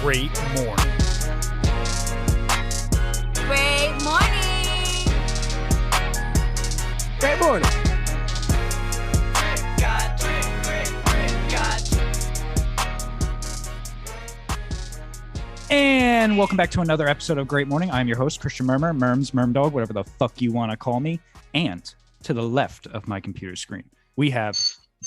great morning. Great morning. Great morning. And welcome back to another episode of Great Morning. I'm your host, Christian Murmur, Murms, Murmdog, whatever the fuck you want to call me. And to the left of my computer screen, we have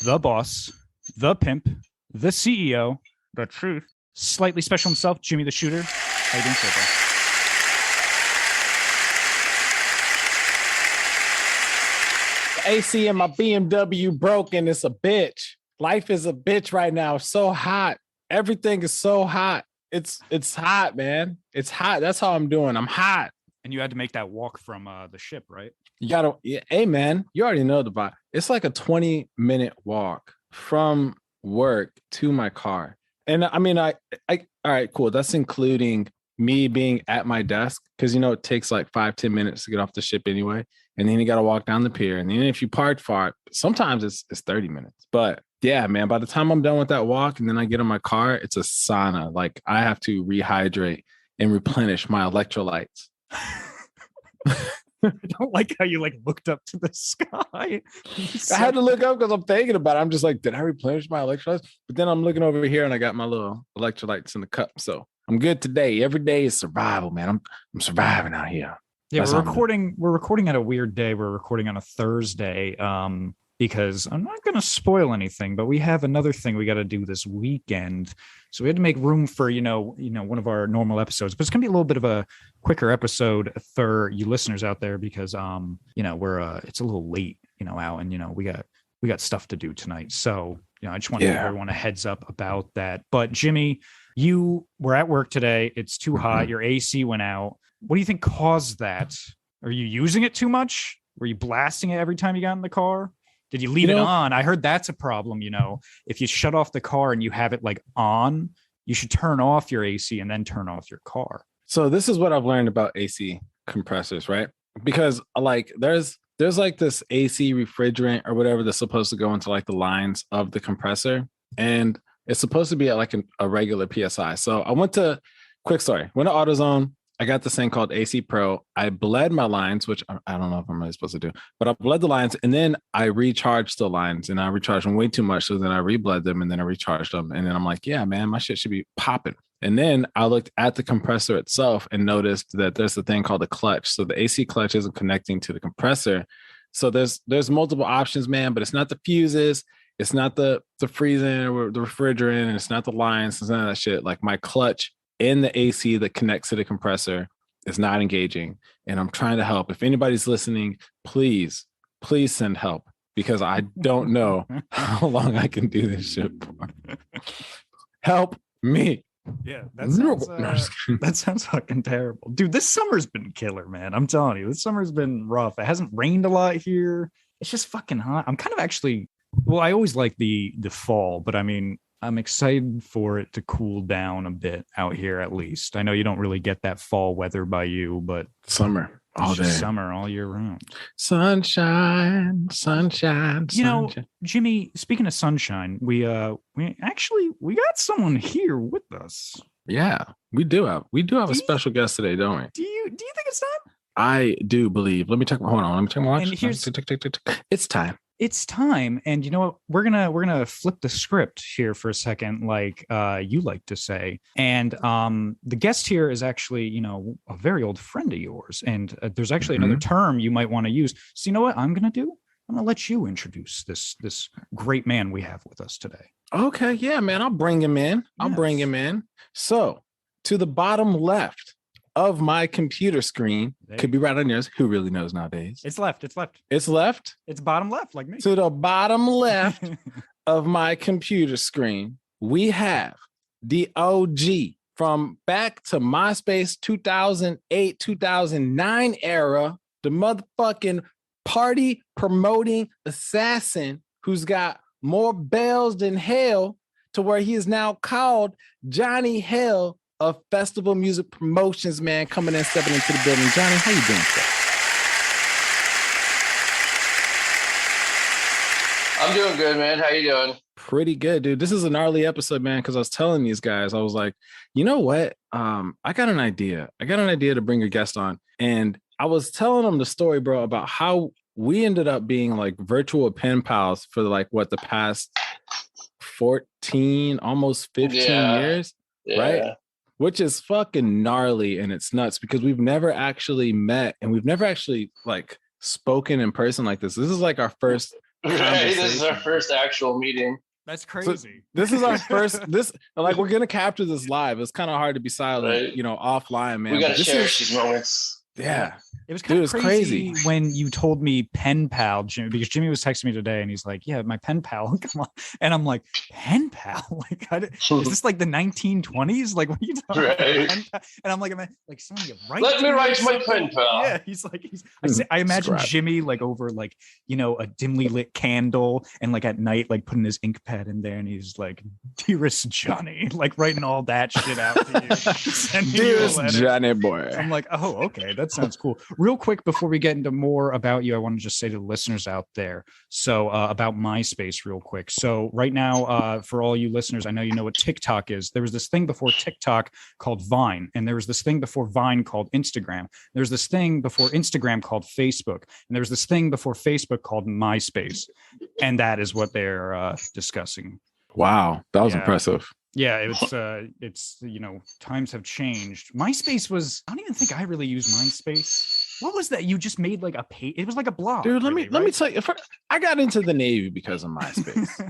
the boss, the pimp, the CEO, the truth, slightly special himself, Jimmy the Shooter. How you doing, sir? AC and my BMW broken. It's a bitch. Life is a bitch right now. It's so hot. Everything is so hot. It's hot, man. It's hot. That's how I'm doing. I'm hot. And you had to make that walk from the ship, right? You gotta, hey man, you already know the vibe. It's like a 20-minute walk from work to my car. And I mean, I all right, cool. That's including me being at my desk, because it takes like 5-10 minutes to get off the ship anyway. And then you gotta walk down the pier. And then if you park far, sometimes it's 30 minutes. But yeah, man, by the time I'm done with that walk and then I get in my car, it's a sauna. Like I have to rehydrate and replenish my electrolytes. I don't like how you looked up to the sky. I had to look up because I'm thinking about it. I'm just like, did I replenish my electrolytes? But then I'm looking over here and I got my little electrolytes in the cup. So I'm good today. Every day is survival, man. I'm surviving out here. Yeah, we're recording at a weird day. We're recording on a Thursday. Because I'm not going to spoil anything, but we have another thing we got to do this weekend. So we had to make room for, one of our normal episodes, but it's going to be a little bit of a quicker episode for you listeners out there because, it's a little late, out and, we got stuff to do tonight. So, I just want to give everyone a heads up about that. But Jimmy, you were at work today. It's too hot. Your AC went out. What do you think caused that? Are you using it too much? Were you blasting it every time you got in the car? Did you leave it on? I heard that's a problem. If you shut off the car and you have it on, you should turn off your AC and then turn off your car. So this is what I've learned about AC compressors, right? Because there's this AC refrigerant or whatever that's supposed to go into the lines of the compressor. And it's supposed to be at a regular PSI. So I went to AutoZone. I got this thing called AC Pro. I bled my lines, which I don't know if I'm really supposed to do, but I bled the lines and then I recharged the lines and I recharged them way too much. So then I rebled them and then I recharged them. And then I'm like, yeah, man, my shit should be popping. And then I looked at the compressor itself and noticed that there's a thing called a clutch. So the AC clutch isn't connecting to the compressor. So there's multiple options, man, but it's not the fuses. It's not the freezing or the refrigerant. And it's not the lines. It's none of that shit. Like my clutch in the AC that connects to the compressor is not engaging. And I'm trying to help. If anybody's listening, please send help because I don't know how long I can do this shit for. Help me. Yeah, that sounds fucking terrible. Dude, this summer's been killer, man. I'm telling you, this summer's been rough. It hasn't rained a lot here. It's just fucking hot. I'm kind of I always like the fall, but I mean, I'm excited for it to cool down a bit out here, at least. I know you don't really get that fall weather by you, but summer all day, summer all year round. Sunshine. Jimmy, speaking of sunshine, we got someone here with us. Yeah, we do have a special guest today, don't we? Do you think it's time? I do believe. Let me check. Hold on. Let me check my watch. And It's time. It's time. And you know what? We're gonna flip the script here for a second, like you like to say. And the guest here is actually, a very old friend of yours. And there's actually another term you might want to use. So you know what I'm gonna do? I'm gonna let you introduce this great man we have with us today. Okay, yeah, man. I'll bring him in. Bring him in. So to the bottom left of my computer screen, could be right on yours. Who really knows nowadays? It's left. It's left. It's bottom left, like me. To the bottom left of my computer screen, we have the OG from back to MySpace 2008, 2009 era, the motherfucking party promoting assassin who's got more bells than hell, to where he is now called Johnny Hell of Festival Music Promotions, man, coming in, stepping into the building. Johnny, how you doing, sir? I'm doing good, man. How you doing? Pretty good, dude. This is a gnarly episode, man, because I was telling these guys, I was like, you know what? I got an idea. I got an idea to bring a guest on. And I was telling them the story, bro, about how we ended up being like virtual pen pals for like the past 14, almost 15 years, right? Which is fucking gnarly and it's nuts because we've never actually met and we've never actually like spoken in person like this. This is like our first Right, this is our first actual meeting. That's crazy. So this is our first. We're gonna capture this live. It's kind of hard to be silent, Right. Offline, man. We gotta cherish these moments. Yeah. It was kind of crazy when you told me pen pal, Jimmy, because Jimmy was texting me today and he's like, yeah, my pen pal, come on. And I'm like, pen pal? Like, is this like the 1920s? Like, what are you talking about? And I'm like, someone you write? Let me write my pen pal. Yeah, he's like, I imagine Jimmy like over like, a dimly lit candle and like at night, like putting his ink pad in there and he's like, dearest Johnny, like writing all that shit out to you. Dearest Johnny boy. I'm like, oh, okay, that sounds cool. Real quick, before we get into more about you, I want to just say to the listeners out there, so about MySpace real quick. So right now, for all you listeners, I know you know what TikTok is. There was this thing before TikTok called Vine, and there was this thing before Vine called Instagram. There's this thing before Instagram called Facebook, and there was this thing before Facebook called MySpace, and that is what they're discussing. Wow, that was impressive. Yeah, it's times have changed. MySpace was, I don't even think I really used MySpace. What was that? You just made like a page. It was like a blog. Dude, let me tell you, I got into the Navy because of MySpace.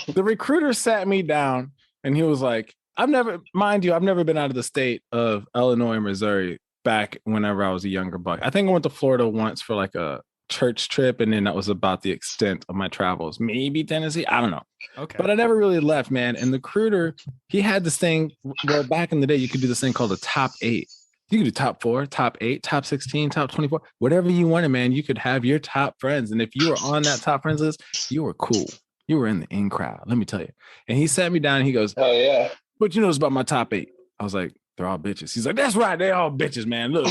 The recruiter sat me down and he was like, I've never been out of the state of Illinois and Missouri back whenever I was a younger buck. I think I went to Florida once for like a church trip, and then that was about the extent of my travels. Maybe Tennessee, I don't know. Okay, but I never really left, man. And the recruiter, he had this thing. Well, back in the day, you could do this thing called a top 8. You could do top 4, top 8, top 16, top 24, whatever you wanted, man. You could have your top friends, and if you were on that top friends list, you were cool. You were in the in crowd. Let me tell you. And he sat me down. And he goes, "Oh yeah, what you know about my top 8?" I was like, "They're all bitches." He's like, "That's right, they all bitches, man. Look,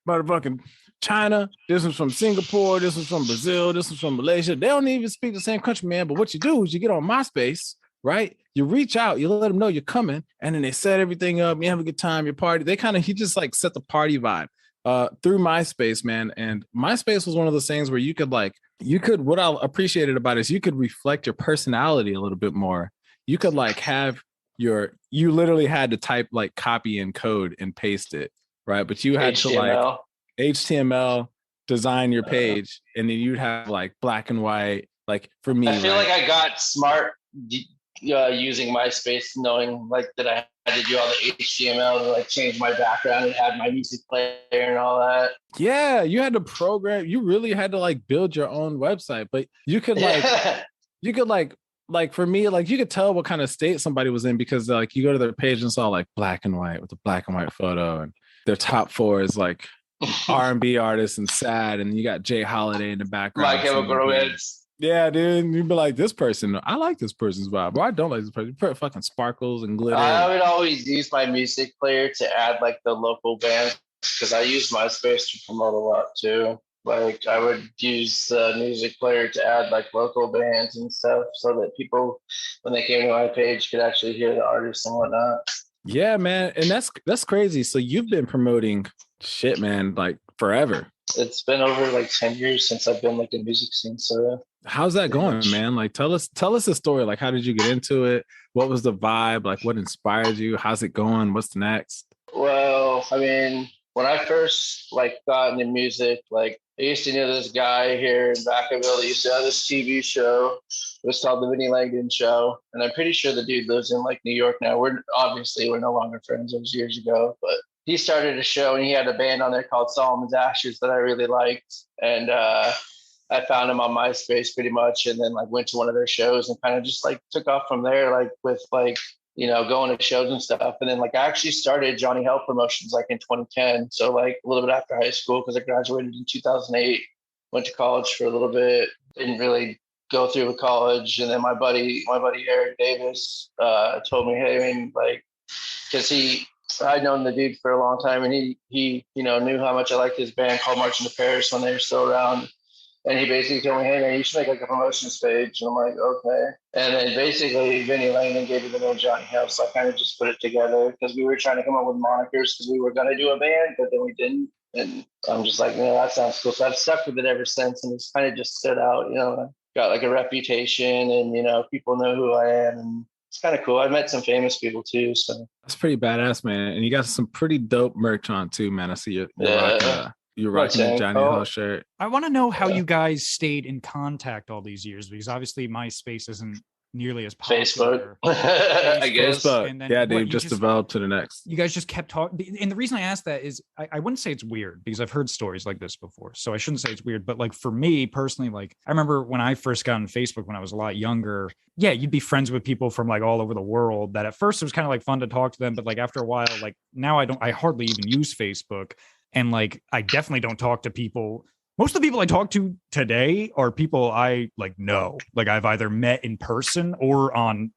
motherfucking China, this was from Singapore, this was from Brazil, this was from Malaysia. They don't even speak the same country, man. But what you do is you get on MySpace, right? You reach out, you let them know you're coming, and then they set everything up. You have a good time, your party. He just like set the party vibe through MySpace, man. And MySpace was one of those things where what I appreciated about it is you could reflect your personality a little bit more. You could like you literally had to type like copy and code and paste it, right? But you had HTML. To like HTML design your page, and then you'd have like black and white. Like for me, I feel like I got smart using MySpace, knowing like that I had to do all the HTML to like change my background and add my music player and all that. Yeah, you had to program. You really had to like build your own website, but you could like for me, like you could tell what kind of state somebody was in because like you go to their page and saw like black and white with a black and white photo, and their top 4 is like R&B artists and sad, and you got Jay Holiday in the background. My Chemical Romance. Yeah, dude. You'd be like, this person, I like this person's vibe, or I don't like this person. You put fucking sparkles and glitter. I would always use my music player to add like the local bands because I use MySpace to promote a lot too. Like I would use the music player to add like local bands and stuff so that people, when they came to my page, could actually hear the artists and whatnot. Yeah, man. And that's crazy. So you've been promoting shit, man, like forever. It's been over like 10 years since I've been like in music scene. So how's that going, man? Like tell us the story. Like how did you get into it? What was the vibe? Like what inspired you? How's it going? What's the next? Well, I mean, when I first like got into music, like I used to know this guy here in Vacaville that used to have this TV show. It was called The Vinnie Langdon Show. And I'm pretty sure the dude lives in like New York now. We're no longer friends. It was years ago, but he started a show and he had a band on there called Solomon's Ashes that I really liked. And I found him on MySpace pretty much, and then like went to one of their shows and kind of just like took off from there, like with like, going to shows and stuff. And then like I actually started Johnny Hell Promotions like in 2010. So like a little bit after high school, because I graduated in 2008, went to college for a little bit, didn't really go through with college. And then my buddy Eric Davis told me, hey, I mean, like, because I'd known the dude for a long time, and he knew how much I liked his band called Marching to Paris when they were still around. And he basically told me, hey, man, you should make like a promotions page. And I'm like, okay. And then basically Vinny Langdon gave me the name Johnny Hill. So I kind of just put it together because we were trying to come up with monikers because we were going to do a band, but then we didn't. And I'm just like, that sounds cool. So I've stuck with it ever since. And it's kind of just stood out, got like a reputation and, people know who I am. And it's kind of cool. I've met some famous people too. So that's pretty badass, man. And you got some pretty dope merch on too, man. I see you're rocking the Johnny Hill shirt. I want to know how you guys stayed in contact all these years, because obviously MySpace isn't nearly as popular. Facebook, I guess. And then yeah, dude, just developed to the next. You guys just kept talking. And the reason I asked that is I wouldn't say it's weird because I've heard stories like this before. So I shouldn't say it's weird. But like for me personally, like I remember when I first got on Facebook when I was a lot younger. Yeah, you'd be friends with people from like all over the world that at first it was kind of like fun to talk to them. But like after a while, like now I hardly even use Facebook. And like I definitely don't talk to people. Most of the people I talk to today are people I like know, like I've either met in person or on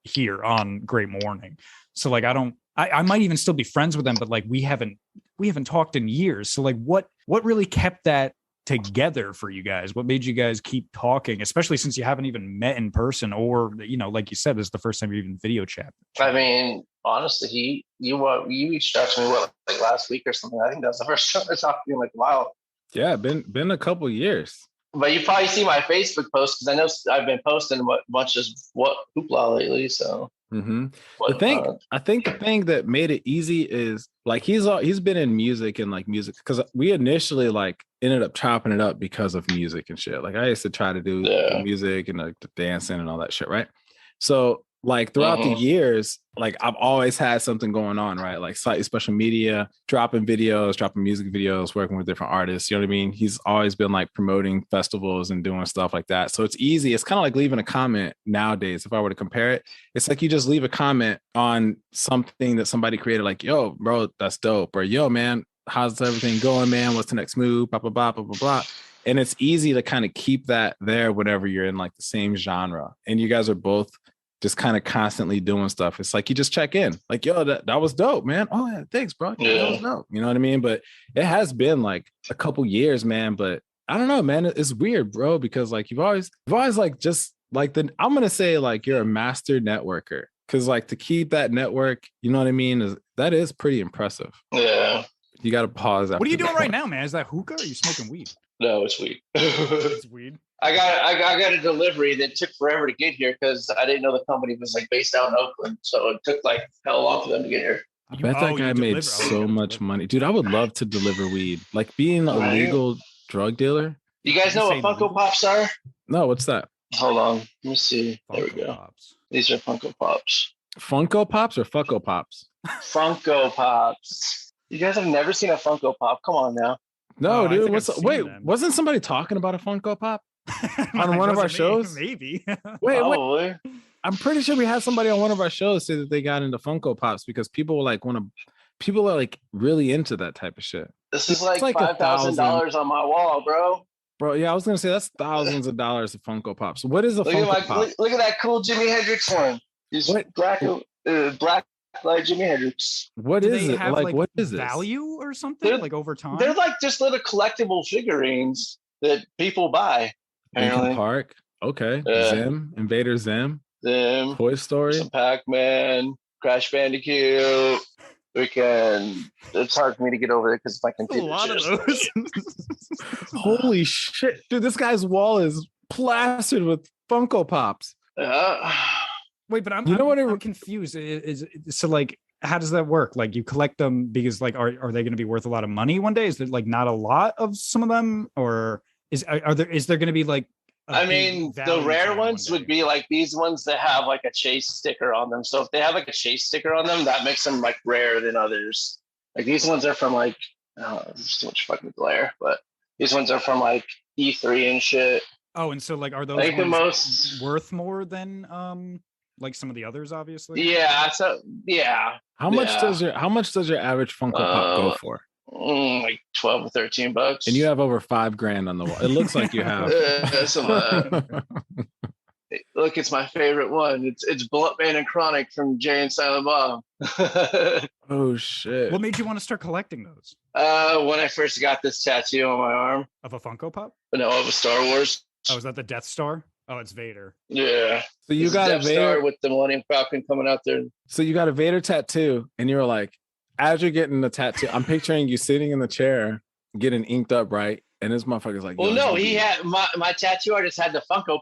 Great Morning. So like I might even still be friends with them, but like we haven't talked in years. So like what really kept that together for you guys? What made you guys keep talking, especially since you haven't even met in person or, like you said, this is the first time you even video chat? I mean, honestly, you reached out to me like last week or something. I think that was the first time I talked to you in like a while. Yeah, been a couple years. But you probably see my Facebook post because I know I've been posting a bunch of hoopla lately. So I think the thing that made it easy is like he's been in music and like music because we initially like ended up chopping it up because of music and shit. Like I used to try to do the music and like the dancing and all that shit, right? So like throughout the years, like I've always had something going on, right? Like slightly special media, dropping music videos, working with different artists. You know what I mean? He's always been like promoting festivals and doing stuff like that. So it's easy. It's kind of like leaving a comment nowadays. If I were to compare it, it's like you just leave a comment on something that somebody created, like, yo, bro, that's dope. Or yo, man, how's everything going, man? What's the next move? Blah, blah, blah, blah, blah, blah. And it's easy to kind of keep that there whenever you're in like the same genre. And you guys are both just kind of constantly doing stuff. It's like you just check in, like, yo, that was dope, man. Oh yeah, thanks, bro. Yeah, that was dope. You know what I mean? But it has been like a couple years, man. But I don't know, man. It's weird, bro, because like you've always like just like I'm gonna say like you're a master networker. Cause like to keep that network, you know what I mean, that is pretty impressive. Yeah. You gotta pause. What are you doing right now, man? Is that hookah or are you smoking weed? No, it's weed. It's weed. I got a delivery that took forever to get here because I didn't know the company was like based out in Oakland. So it took like hell long for them to get here. I bet that guy made so much money. Dude, I would love to deliver weed. Like being a legal drug dealer. You guys know what Funko Pops are? No, what's that? Hold on. Let me see. There we go. Pops. These are Funko Pops. Funko Pops or Funko Pops? Funko Pops. You guys have never seen a Funko Pop? Come on now. No, dude. Wasn't somebody talking about a Funko Pop on one of our shows? Maybe. Wait. I'm pretty sure we had somebody on one of our shows say that they got into Funko Pops because people are like really into that type of shit. This is like $5,000 on my wall, bro. Bro, yeah, I was gonna say that's thousands of dollars of Funko Pops. What is a Funko Pop? Look at that cool Jimi Hendrix one. He's black like Jimi Hendrix. What is it? Like what is this? Value or something? Like over time? They're like just little collectible figurines that people buy. Linkin Park. Okay. Zim. Invader Zim. Toy Story. Some Pac-Man. Crash Bandicoot. It's hard for me to get over there because my computer. A lot of those. Holy shit. Dude, this guy's wall is plastered with Funko Pops. Wait, but I'm confused. So like, how does that work? Like you collect them because like, are they going to be worth a lot of money one day? Is there like not a lot of some of them, or is there going to be like? I mean, the rare ones would be like these ones that have like a chase sticker on them. So if they have like a chase sticker on them, that makes them like rarer than others. Like these ones are from like, there's too much fucking glare, but these ones are from like E3 and shit. Oh, and so like, are those like ones worth more than like some of the others, obviously? Yeah. So yeah. How much does your average Funko Pop go for? Like $12 or $13. And you have over $5,000 on the wall. It looks like you have. Look, it's my favorite one. It's Blunt Man and Chronic from Jay and Silent Bob. Oh shit. What made you want to start collecting those? When I first got this tattoo on my arm. Of a Funko Pop? But no, it was Star Wars. Oh, is that the Death Star? Oh, it's Vader. Yeah. So you got a Death Vader Star with the Millennium Falcon coming out there. So you got a Vader tattoo, and you were like, as you're getting the tattoo, I'm picturing you sitting in the chair, getting inked up, right? And this motherfucker's like, well, no, he had my tattoo artist had the Funko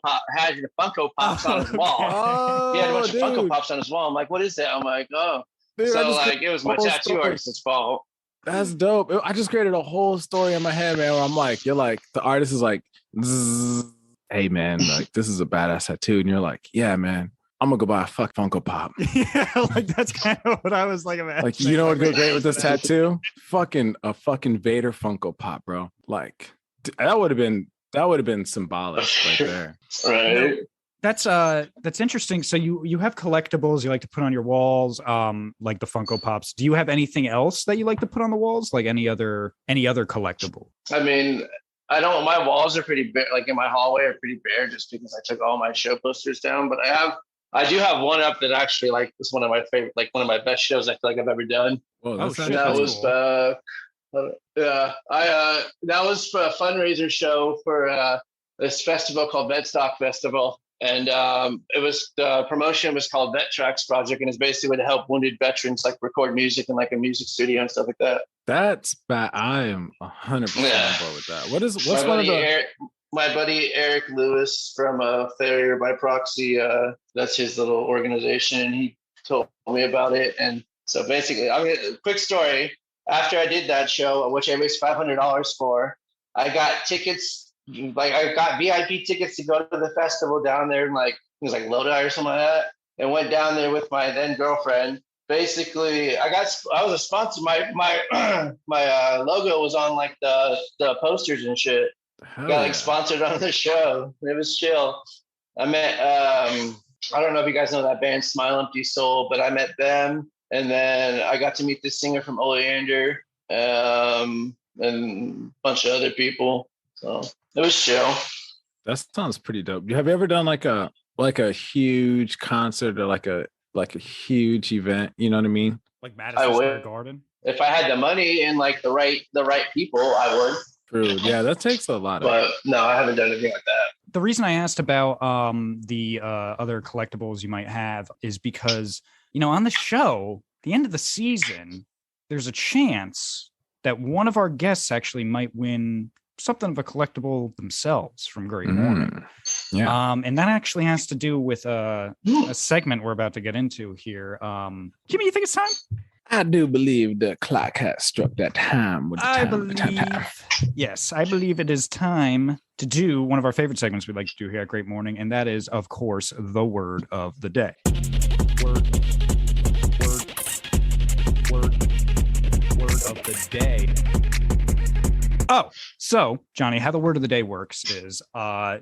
Pops on his wall. Oh, he had a bunch dude. of Funko Pops on his wall. I'm like, what is that? I'm like, oh. Dude, so like, it was my tattoo artist's fault. That's dope. I just created a whole story in my head, man. Where I'm like, you're like, the artist is like, zzz, hey man, like this is a badass tattoo, and you're like, yeah, man, I'm gonna go buy a Funko Pop. Yeah, like that's kind of what I was like. Like, you know what would go great with this tattoo? A fucking Vader Funko Pop, bro. Like that would have been symbolic right there. Right. You know, that's interesting. So you have collectibles you like to put on your walls, like the Funko Pops. Do you have anything else that you like to put on the walls, like any other collectible? I mean, I don't. My walls are pretty bare. Like in my hallway are pretty bare, just because I took all my show posters down. But I do have one up that actually like is one of my favorite, like one of my best shows I feel like I've ever done. Whoa, Oh, shit. That was cool. that was for a fundraiser show for this festival called Vedstock Festival. And it was the promotion was called Vet Tracks Project, and it's basically to help wounded veterans like record music in like a music studio and stuff like that. That's bad. I am 100% on board with that. What's my one of the my buddy Eric Lewis from Failure by Proxy, that's his little organization. He told me about it. And so basically, I mean, quick story. After I did that show, which I raised $500 for, I got tickets. Like I got VIP tickets to go to the festival down there, and like it was like Lodi or something like that, and went down there with my then girlfriend. Basically, I was a sponsor. My logo was on like the posters and shit. Got like sponsored on the show. It was chill. I met I don't know if you guys know that band Smile Empty Soul, but I met them, and then I got to meet the singer from Oleander, and a bunch of other people. So it was chill. That sounds pretty dope. Have you ever done like a huge concert or like a huge event? You know what I mean? Like Madison Square Garden. If I had the money and like the right people, I would. True. Yeah, that takes a lot. But no, I haven't done anything like that. The reason I asked about the other collectibles you might have is because, you know, on the show, the end of the season, there's a chance that one of our guests actually might win something of a collectible themselves from Great Morning. Yeah. And that actually has to do with a segment we're about to get into here. Jimmy, you think it's time? I do believe the clock has struck that time. Yes, I believe it is time to do one of our favorite segments we like to do here at Great Morning, and that is, of course, the word of the day. Word of the day. Oh, so Johnny, how the word of the day works is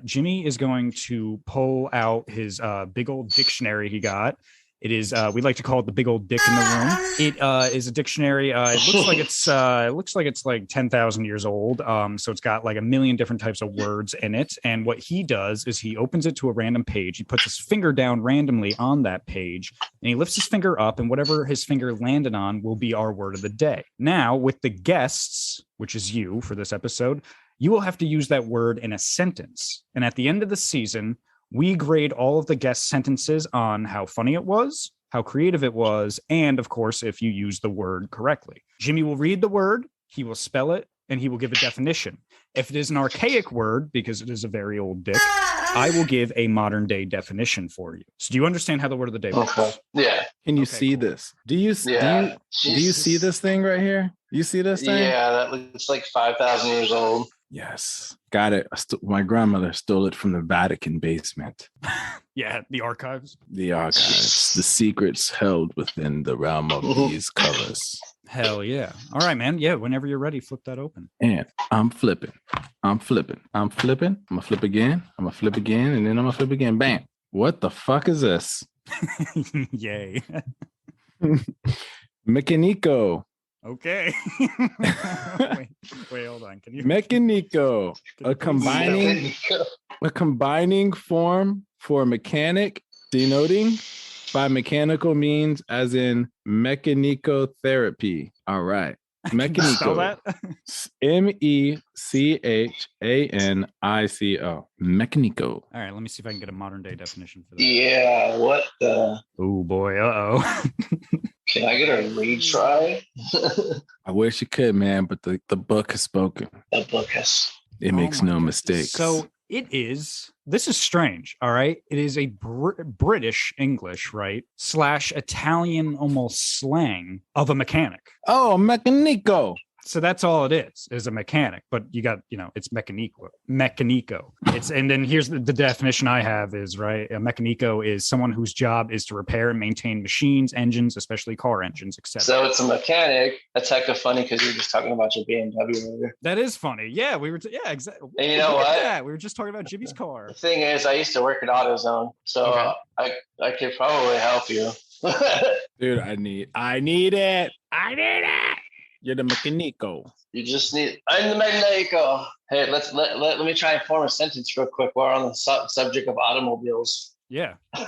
Jimmy is going to pull out his big old dictionary he got. It is we like to call it the big old dick in the room. It is a dictionary. It looks like it's like 10,000 years old. So it's got like a million different types of words in it. And what he does is he opens it to a random page. He puts his finger down randomly on that page, and he lifts his finger up, and whatever his finger landed on will be our word of the day. Now, with the guests, which is you for this episode, you will have to use that word in a sentence. And at the end of the season, we grade all of the guest sentences on how funny it was, how creative it was, and of course, if you use the word correctly. Jimmy will read the word, he will spell it, and he will give a definition. If it is an archaic word, because it is a very old dick, I will give a modern day definition for you. So do you understand how the word of the day works? Okay. Yeah. Can you see this? Do you see this thing right here? You see this thing? Yeah, that looks like 5,000 years old. Yes. Got it. My grandmother stole it from the Vatican basement. Yeah, the archives. The archives. The secrets held within the realm of these covers. Hell yeah. All right, man. Yeah, whenever you're ready, flip that open. And I'm flipping. I'm going to flip again. I'm going to flip again. And then I'm going to flip again. Bam. What the fuck is this? Yay. Mechanico. Okay. wait, hold on. Can you? Mechanico. A combining form for mechanic, denoting by mechanical means, as in mechanicotherapy. All right. Spell Mechanico. that? Mechanico. Mechanico. All right, let me see if I can get a modern day definition for that. Yeah, what the? Oh boy, uh-oh. Can I get a retry? I wish you could, man, but the book has spoken. The book has. It makes my no goodness. mistakes. So it is, this is strange, all right? It is a British English, right? / Italian almost slang of a mechanic. Oh, mechanico. So that's all it is a mechanic, but you got, it's mechanico. It's, and then here's the definition I have is, right, a mechanico is someone whose job is to repair and maintain machines, engines, especially car engines, etc. So it's a mechanic. That's heck of funny because you were just talking about your BMW earlier. That is funny. Yeah, we were, exactly. And you know what? Yeah, we were just talking about Jimmy's car. The thing is, I used to work at AutoZone, so Okay. I could probably help you. Dude, I need it. You're the mechanico. You just need. I'm the mechanico. Hey, let me try and form a sentence real quick while we're on the subject of automobiles. Yeah, go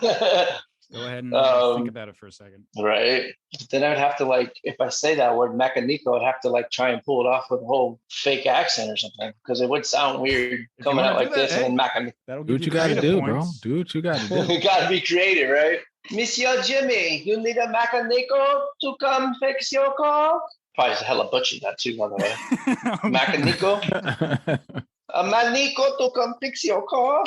ahead and think about it for a second. Right. Then I'd have to if I say that word mechanico, I'd have to try and pull it off with a whole fake accent or something because it would sound weird coming out like this and then mechanico. That'll Do what you got to do, bro. Do what you got to do. You got to be creative, right? Monsieur Jimmy, you need a mechanico to come fix your car? Probably hella butchered that too, by the way. Mechanico? A manico to come fix your car?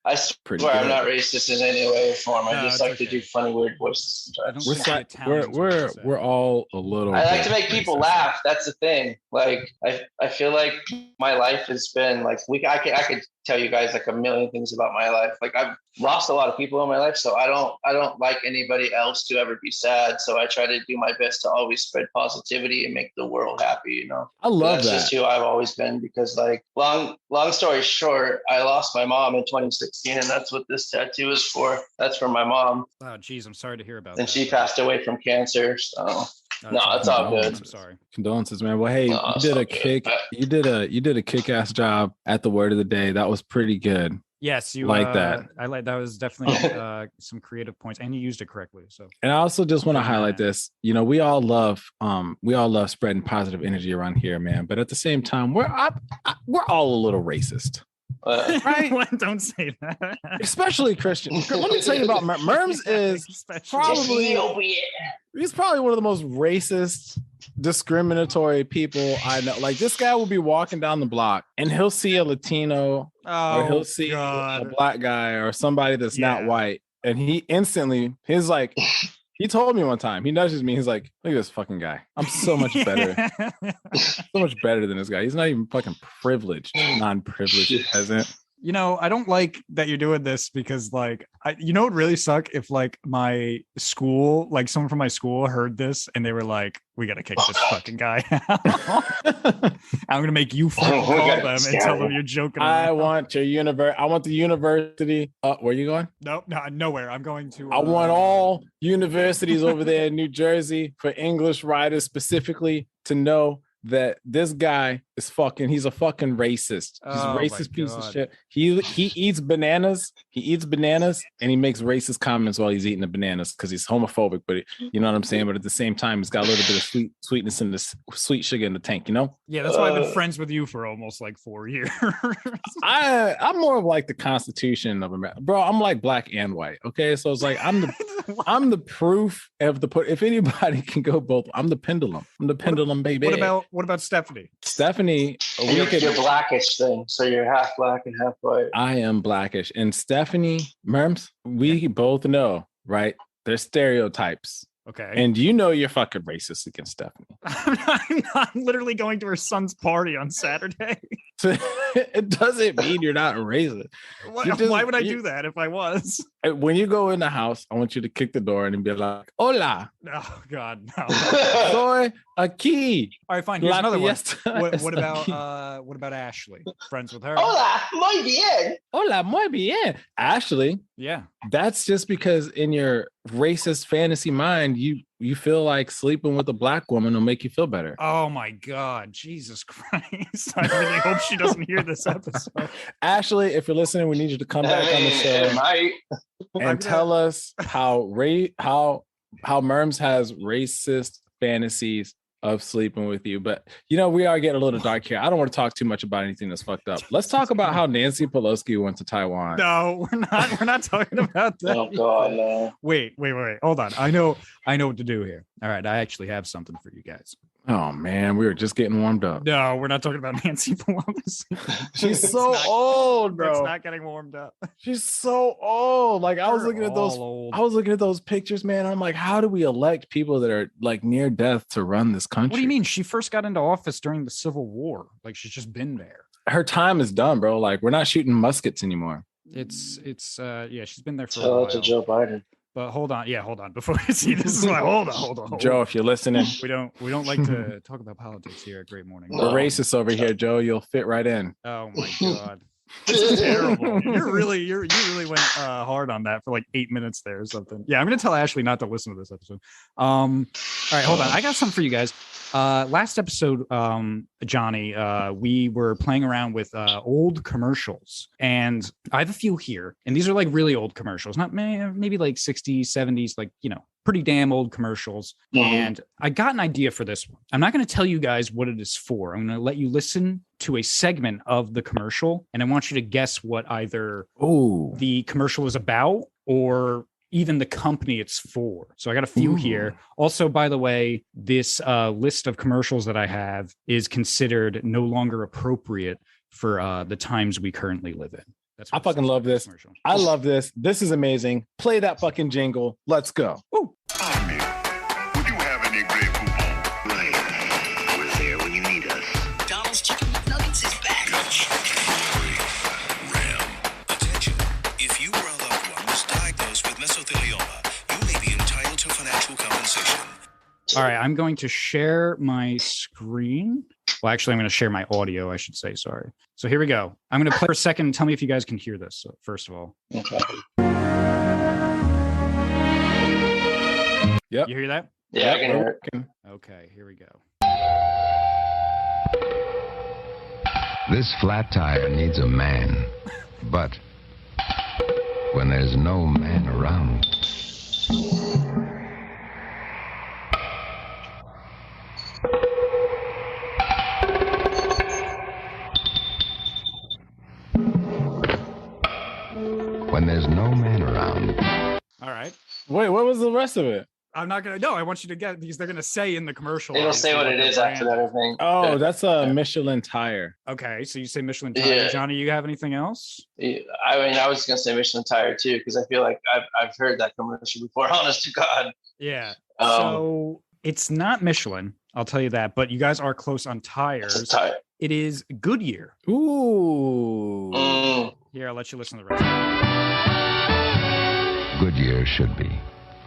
I swear I'm not racist in any way or form. I just like to do funny, weird voices sometimes. We're all a little. I like to make people laugh. That's the thing. I feel like my life has been I could tell you guys a million things about my life. I've lost a lot of people in my life, so I don't like anybody else to ever be sad. So I try to do my best to always spread positivity and make the world happy. I love that's just who I've always been because long story short, I lost my mom in 2016, and that's what this tattoo is for. That's for my mom. Oh, geez, I'm sorry to hear about that. And she passed away from cancer. So no, it's all good. I'm sorry. Condolences, man. Well, hey, you did a kick-ass job at the word of the day. That was pretty good. Yes, you like that. That was definitely some creative points, and you used it correctly. So, and I also just want to highlight this. We all love spreading positive energy around here, man. But at the same time, we're all a little racist. Right? Don't say that. Especially Christian. Let me tell you about Murms is probably he's probably one of the most racist, discriminatory people I know. This guy will be walking down the block and he'll see a Latino or he'll see a black guy or somebody that's not white, and he told me one time, he nudges me, he's like, look at this fucking guy. I'm so much better. So much better than this guy. He's not even fucking privileged, non-privileged peasant. I don't like that you're doing this because it would really suck if my school, someone from my school heard this and they were like, we got to kick this fucking guy out. I'm going to make you call them and tell them you're joking around. I want the university. Where are you going? Nope, nowhere. I'm going to. I want all universities over there in New Jersey for English writers specifically to know that this guy is he's a fucking racist. He's a racist piece of shit. He eats bananas. He eats bananas and he makes racist comments while he's eating the bananas because he's homophobic, but you know what I'm saying? But at the same time, he's got a little bit of sweetness in the sweet sugar in the tank, Yeah, that's why I've been friends with you for almost 4 years. I'm more of the Constitution of America. Bro, I'm black and white. Okay. So it's I'm the proof of if anybody can go both, I'm the pendulum. I'm the pendulum, baby. What about Stephanie? You're blackish then, so you're half black and half white. I am blackish. And Stephanie, Murms, we both know, right? There's stereotypes. Okay. And you're fucking racist against Stephanie. I'm literally going to her son's party on Saturday. It doesn't mean you're not racist. Why would I do that if I was? When you go in the house, I want you to kick the door and be like, hola. Oh, God, no. Soy aquí. All right, fine. Here's another one. What about Ashley? Friends with her? Hola, muy bien. Hola, muy bien. Ashley. Yeah. That's just because in your racist fantasy mind, you feel like sleeping with a black woman will make you feel better. Oh my God, Jesus Christ. I really hope she doesn't hear this episode. Ashley, if you're listening, we need you to come back on the show. and tell us how Murms has racist fantasies of sleeping with you. But we are getting a little dark here. I don't want to talk too much about anything that's fucked up. Let's talk about how Nancy Pelosi went to Taiwan. No, we're not talking about that. Oh God, no. Wait. Hold on. I know what to do here. All right, I actually have something for you guys. Oh man, we were just getting warmed up. No, we're not talking about Nancy Pelosi. She's so old, bro. It's not getting warmed up. She's so old. Like I was looking at those pictures, man. I'm like, how do we elect people that are like near death to run this country? What do you mean? She first got into office during the Civil War. Like she's just been there. Her time is done, bro. Like we're not shooting muskets anymore. She's been there for Shout a while. out to Joe Biden. But hold on. Before I see this is like hold on. Joe, if you're listening. We don't like to talk about politics here at Great Morning. We're racist over here, Joe. You'll fit right in. Oh my God. This is terrible. You really went hard on that for like 8 minutes there or something. Yeah, I'm gonna tell Ashley not to listen to this episode. All right, hold on. I got something for you guys. Last episode, Johnny, we were playing around with old commercials, and I have a few here, and these are like really old commercials, not maybe like 60s, 70s, like pretty damn old commercials. Mm-hmm. And I got an idea for this one. I'm not going to tell you guys what it is for. I'm going to let you listen to a segment of the commercial, and I want you to guess what either the commercial is about or even the company it's for. So I got a few here. Also, by the way, this list of commercials that I have is considered no longer appropriate for the times we currently live in. I fucking love this. I love this. This is amazing. Play that fucking jingle. Let's go. Would you have any Grey Poupon? Right. We're there when you need us. Donald's Chicken McNuggets is back. Ram. Attention. If you or a loved one was diagnosed with mesothelioma, you may be entitled to financial compensation. All right, I'm going to share my screen. Well, actually, I'm going to share my audio, I should say. Sorry. So here we go. I'm going to play for a second and tell me if you guys can hear this. So first of all. Okay. Yep. You hear that? Yeah, I can hear it. Okay, here we go. This flat tire needs a man, but when there's no man around, when there's no man around. All right. Wait, what was the rest of it? I'm not going to know. I want you to get because they're going to say in the commercial. It'll say what it is after that, I think. Oh, that's a Michelin tire. Okay, so you say Michelin tire. Yeah. Johnny, you have anything else? Yeah, I mean, I was gonna say Michelin tire too, because I feel like I've heard that commercial before. Honest to God. Yeah. So it's not Michelin, I'll tell you that, but you guys are close on tires. It's a tire. It is Goodyear. Ooh. Here, I'll let you listen to the rest. Goodyear should be.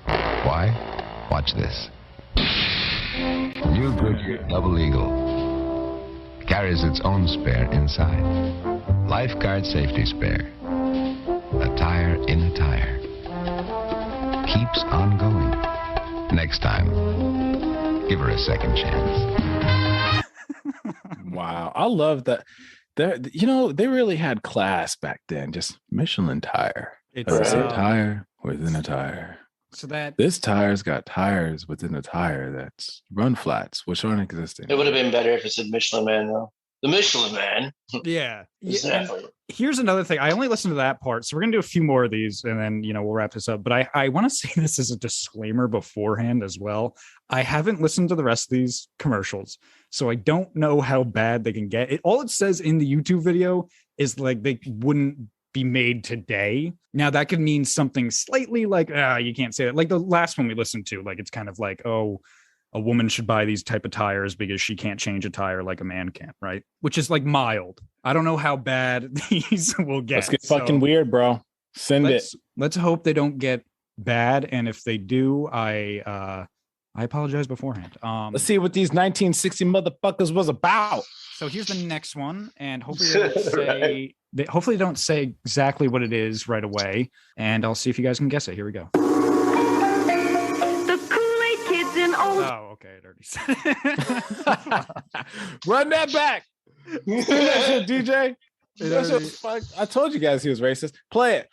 Why? Watch this. New Goodyear Double Eagle carries its own spare inside. Lifeguard safety spare. A tire in a tire. Keeps on going. Next time, give her a second chance. Wow. I love that. They really had class back then. Just Michelin tire. It's a tire within a tire. So that This tire's got tires within a tire that's run flats, which aren't existing. It would have been better if it said Michelin Man though. The Michelin Man. yeah. Exactly. Here's another thing. I only listened to that part, so we're gonna do a few more of these, and then we'll wrap this up. But I want to say this as a disclaimer beforehand as well. I haven't listened to the rest of these commercials, so I don't know how bad they can get. All it says in the YouTube video is like they wouldn't be made today. Now that could mean something slightly like you can't say that. Like the last one we listened to, like it's kind of like, oh, a woman should buy these type of tires because she can't change a tire like a man can, right? Which is like mild. I don't know how bad these will get. Let's get fucking weird, bro. Let's hope they don't get bad, and if they do, I apologize beforehand. Let's see what these 1960 motherfuckers was about. So here's the next one, and hopefully they don't say exactly what it is right away, and I'll see if you guys can guess it. Here we go. The Kool-Aid kids in old. Oh, okay, it already said it. Run that back. DJ. I told you guys he was racist. Play it.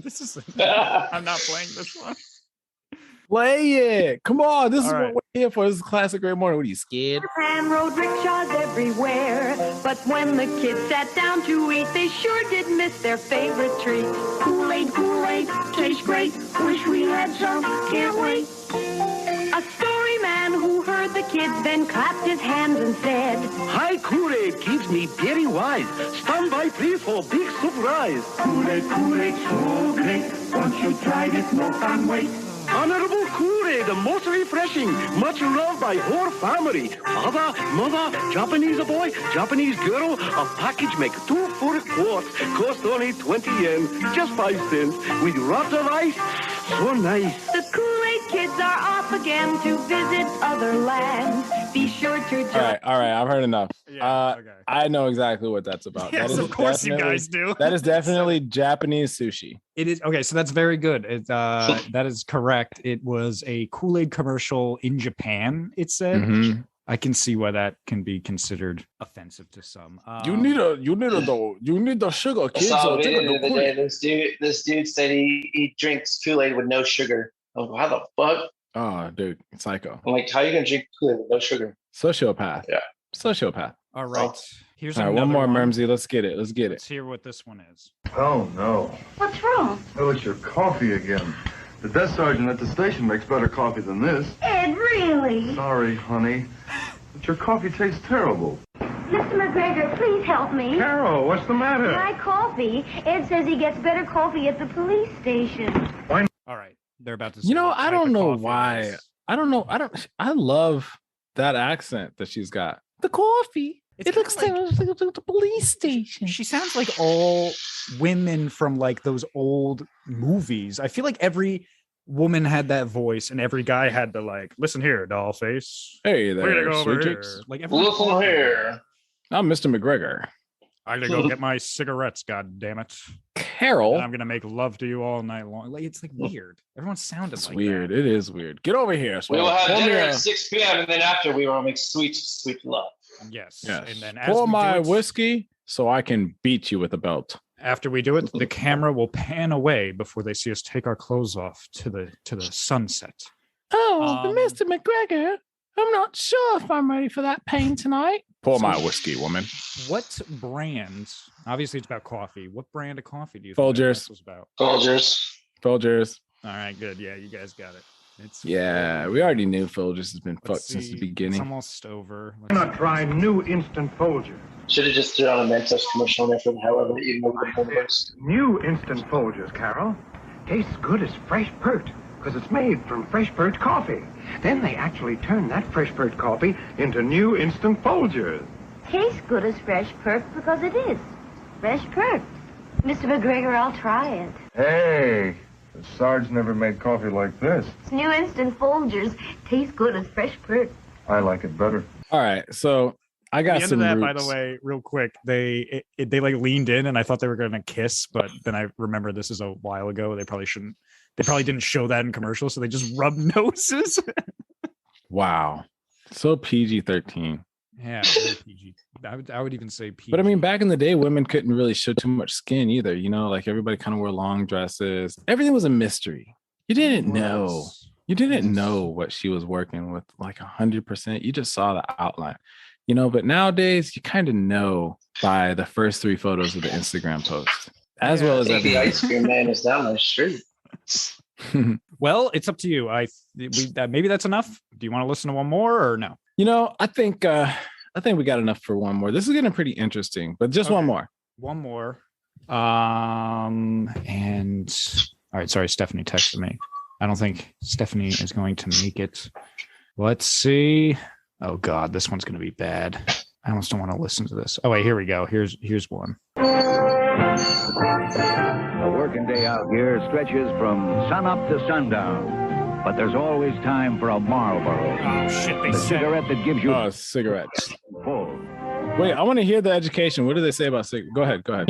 This is. I'm not playing this one. Play it. Come on. This is All what right. we're here for. This is classic Great Morning. What are you scared? And rode rickshaws everywhere. But when the kids sat down to eat, they sure did miss their favorite treat. Kool-Aid, Kool-Aid, tastes great. Wish we had some, can't wait. A story man who heard the kids then clapped his hands and said, Hi, Kool-Aid keeps me very wise. Stand by, please, for big surprise. Kool-Aid, Kool-Aid, so great. Once you tried it, no can wait. Honorable Kool-Aid, most refreshing, much loved by whole family. Father, mother, Japanese boy, Japanese girl, a package make 2 full quarts, cost only 20 yen, just 5 cents, with lots of ice, so nice. The Kool-Aid kids are off again to visit other lands. Be sure to join. All right. I've heard enough. Yeah, okay. I know exactly what that's about. Yes, That is of course you definitely- guys do. That is definitely Japanese sushi. It is okay, so that's very good. That is correct. It was a Kool-Aid commercial in Japan. It said. Mhm. I can see why that can be considered offensive to some. You need the sugar, I kids. saw a or take video a the other day. This dude said he drinks Kool-Aid with no sugar. I'm like, how the fuck? Oh, dude, psycho, I'm like, how you gonna drink Kool-Aid with no sugar? sociopath. Yeah. Sociopath. All right. Here's All right, another one more, one. Murmsy. Let's get it. Let's get Let's it. hear what this one is. Oh, no. What's wrong? Oh, it's your coffee again. The desk sergeant at the station makes better coffee than this. Ed, really? Sorry, honey. But your coffee tastes terrible. Mr. McGregor, please help me. Carol, what's the matter? My coffee. Ed says he gets better coffee at the police station. All right. They're about to. You know, what I type don't of know coffee it why. is. I don't know. I love that accent that she's got. The coffee. It's It looks kinda like the police station. She sounds like all women from like those old movies. I feel like every woman had that voice, and every guy had to like, listen here, doll face. Hey We're gonna there, go over sweet here. chicks. Like everyone Listen talking. here. I'm Mr. McGregor. I gotta go get my cigarettes. God damn it! Carol. And I'm gonna make love to you all night long. Like it's like weird. Everyone sounded It's like weird. that. It is weird. Get over here. We will have Pour me dinner a- at 6 p.m. and then after we will make sweet, sweet love. Yes. Yes. And then as Pour we do my it- whiskey so I can beat you with a belt. After we do it, the camera will pan away before they see us take our clothes off to the sunset. Oh, Um, Mr. McGregor, I'm not sure if I'm ready for that pain tonight. Pour my whiskey, woman. What brand? Obviously, it's about coffee. What brand of coffee do you Folgers. think this was about? Folgers. Folgers. All right, good. Yeah, you guys got it. It's Yeah, we already knew Folgers has been Let's fucked since see. the It's beginning. almost over. Why not try new instant Folgers? Should have just threw on a Mentos commercial there for however even though the numbers. New instant Folgers, Carol. Tastes good as fresh pert, because it's made from fresh pert coffee. Then they actually turn that fresh pert coffee into new instant Folgers. Tastes good as fresh perk because it is. Fresh perk. Mr. McGregor, I'll try it. Hey, the Sarge never made coffee like this. It's new instant Folgers. Tastes good as fresh perk. I like it better. All right, so I At got the end some of that, roots. by the way, real quick, they like leaned in, and I thought they were going to kiss, but then I remember this is a while ago. They probably shouldn't. They probably didn't show that in commercials, so they just rubbed noses. Wow, so PG-13. Yeah, very PG. I would even say PG. But I mean, back in the day, women couldn't really show too much skin either. You know, like everybody kind of wore long dresses. Everything was a mystery. You didn't know. You didn't know what she was working with, like 100%. You just saw the outline, you know. But nowadays, you kind of know by the first 3 photos of the Instagram post, as well I as think the everything. ice cream man is down my street. Well, it's up to you. Maybe that's enough. Do you want to listen to one more or no? You know, I think we got enough for one more. This is getting pretty interesting, but just one more. One more. And all right, sorry, Stephanie texted me. I don't think Stephanie is going to make it. Let's see. Oh God, this one's going to be bad. I almost don't want to listen to this. Oh wait, here we go. Here's one. A working day out here stretches from sunup to sundown, but there's always time for a Marlboro. Oh shit, they The said. cigarette that gives you Cigarettes. full. Wait, I want to hear the education. What do they say about cigarettes? Go ahead. Go ahead.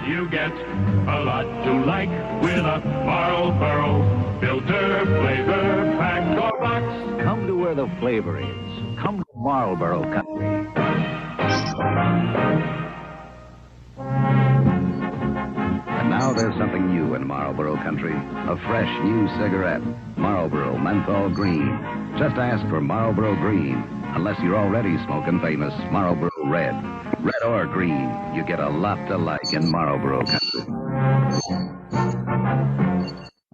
You get a lot to like with a Marlboro filter flavor pack or box. Come to where the flavor is. Come to Marlboro Country. And now there's something new in Marlboro Country. A fresh new cigarette. Marlboro Menthol Green. Just ask for Marlboro Green. Unless you're already smoking famous Marlboro Red. Red or green, you get a lot to like in Marlboro Country.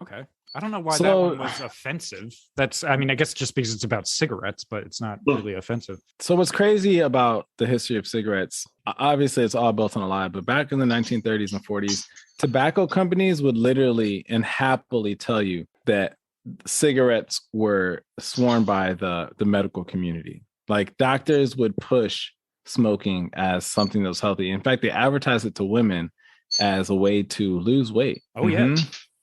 Okay. I don't know why that one was offensive. I guess just because it's about cigarettes, but it's not really offensive. So what's crazy about the history of cigarettes, obviously it's all built on a lie, but back in the 1930s and 40s, tobacco companies would literally and happily tell you that cigarettes were sworn by the medical community. Like doctors would push smoking as something that was healthy. In fact, they advertised it to women as a way to lose weight. Oh, yeah.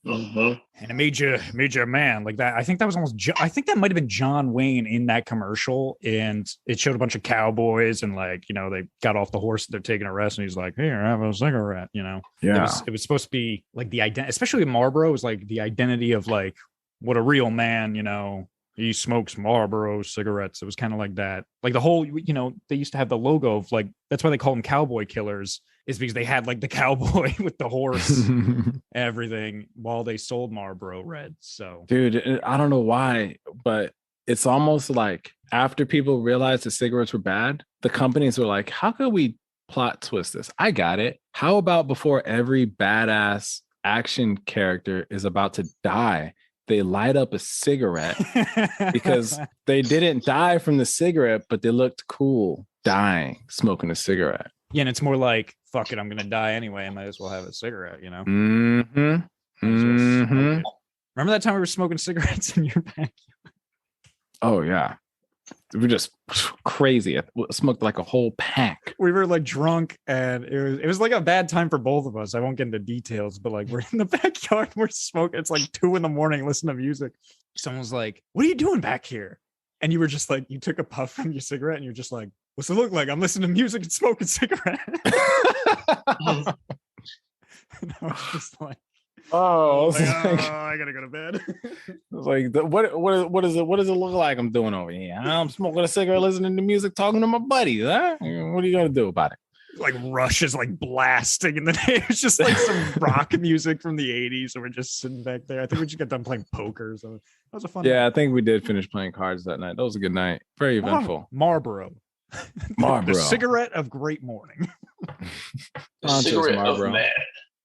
And it made you a man like that. I think that was I think that might have been John Wayne in that commercial. And it showed a bunch of cowboys and they got off the horse. They're taking a rest. And he's like, here, have a cigarette, Yeah. It was supposed to be like the identity, especially Marlboro was like the identity of like what a real man, he smokes Marlboro cigarettes. It was kind of like that. Like the whole, they used to have the logo of like, that's why they call them cowboy killers, is because they had like the cowboy with the horse, everything, while they sold Marlboro Red. So, dude, I don't know why, but it's almost like after people realized that cigarettes were bad, the companies were like, how could we plot twist this? I got it. How about before every badass action character is about to die, they light up a cigarette because they didn't die from the cigarette, but they looked cool dying, smoking a cigarette. Yeah, and it's more like, fuck it, I'm gonna die anyway. I might as well have a cigarette, Remember that time we were smoking cigarettes in your backyard? Oh yeah. We were just crazy. I smoked like a whole pack. We were like drunk, and it was like a bad time for both of us. I won't get into details, but like we're in the backyard, we're smoking. It's like 2 a.m, listening to music. Someone's like, "What are you doing back here?" And you were just like, you took a puff from your cigarette, and you're just like, "What's it look like? I'm listening to music and smoking cigarette." And I was just like, I gotta go to bed. I was like, what does it look like I'm doing over here? I'm smoking a cigarette, listening to music, talking to my buddies. Huh? What are you gonna do about it? Like Rush is like blasting in the day. It's just like some rock music from the 80s, and we're just sitting back there. I think we just got done playing poker. So that was a fun night. I think we did finish playing cards that night. That was a good night. Very eventful. Marlboro. The cigarette of great morning. The cigarette Marlboro. Of man.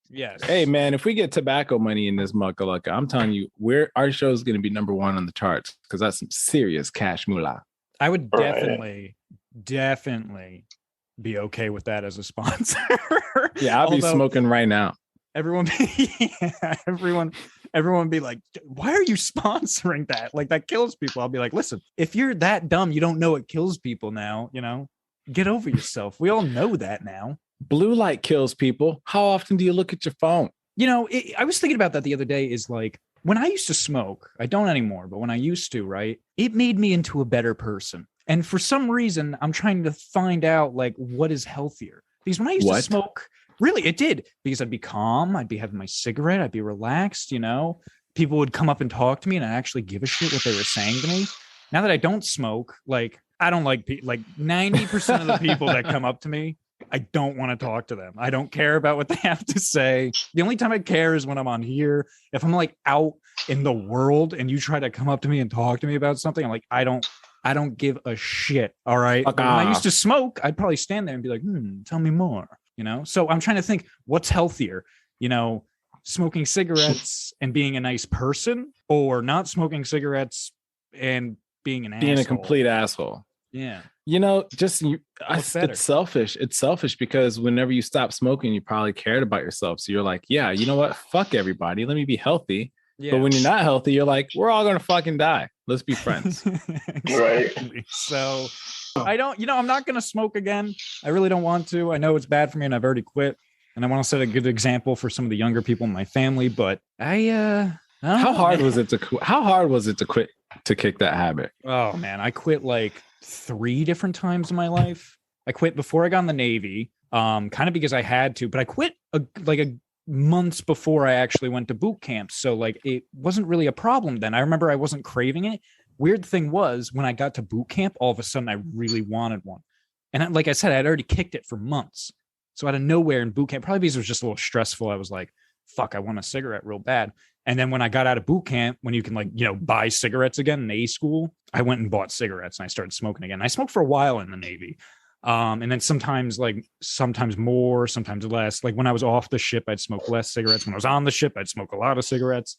Yes. Hey man, if we get tobacco money in this muckalaka, I'm telling you, our show is going to be number 1 on the charts because that's some serious cash moolah. I would definitely be okay with that as a sponsor. Yeah, I'll be smoking right now. Everyone be like, why are you sponsoring that? Like that kills people. I'll be like, listen, if you're that dumb, you don't know it kills people now, get over yourself. We all know that now. Blue light kills people. How often do you look at your phone? I was thinking about that the other day. Is like when I used to smoke, I don't anymore, but when I used to, right, it made me into a better person. And for some reason, I'm trying to find out like what is healthier. Because when I used to smoke, really, it did. Because I'd be calm. I'd be having my cigarette. I'd be relaxed. People would come up and talk to me, and I actually give a shit what they were saying to me. Now that I don't smoke, like I don't like 90% of the people that come up to me, I don't want to talk to them. I don't care about what they have to say. The only time I care is when I'm on here. If I'm like out in the world and you try to come up to me and talk to me about something, I'm like, I don't give a shit. All right. When I used to smoke, I'd probably stand there and be like, tell me more, So I'm trying to think what's healthier, smoking cigarettes and being a nice person, or not smoking cigarettes and being a complete asshole. Yeah. It's selfish. It's selfish because whenever you stop smoking, you probably cared about yourself. So you're like, yeah, you know what? Fuck everybody. Let me be healthy. Yeah. But when you're not healthy, you're like, we're all going to fucking die. Let's be friends. Right. So I don't, I'm not going to smoke again. I really don't want to. I know it's bad for me and I've already quit. And I want to set a good example for some of the younger people in my family, but how hard was it to quit, to kick that habit? Oh man, I quit like 3 different times in my life. I quit before I got in the Navy. kind of because I had to, but I quit like months before I actually went to boot camp. So like it wasn't really a problem then. I remember I wasn't craving it. Weird thing was when I got to boot camp, all of a sudden I really wanted one. And like I said, I'd already kicked it for months. So out of nowhere in boot camp, probably because it was just a little stressful, I was like, fuck, I want a cigarette real bad. And then when I got out of boot camp, when you can like, buy cigarettes again in A school, I went and bought cigarettes and I started smoking again. I smoked for a while in the Navy. And then sometimes more, sometimes less. Like when I was off the ship, I'd smoke less cigarettes. When I was on the ship, I'd smoke a lot of cigarettes.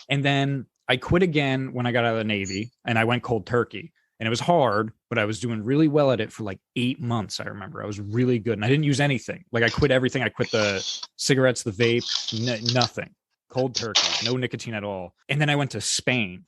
And then I quit again when I got out of the Navy and I went cold turkey. And it was hard, but I was doing really well at it for like 8 months. I remember I was really good and I didn't use anything. Like I quit everything. I quit the cigarettes, the vape, nothing. Cold turkey, no nicotine at all. And then I went to Spain,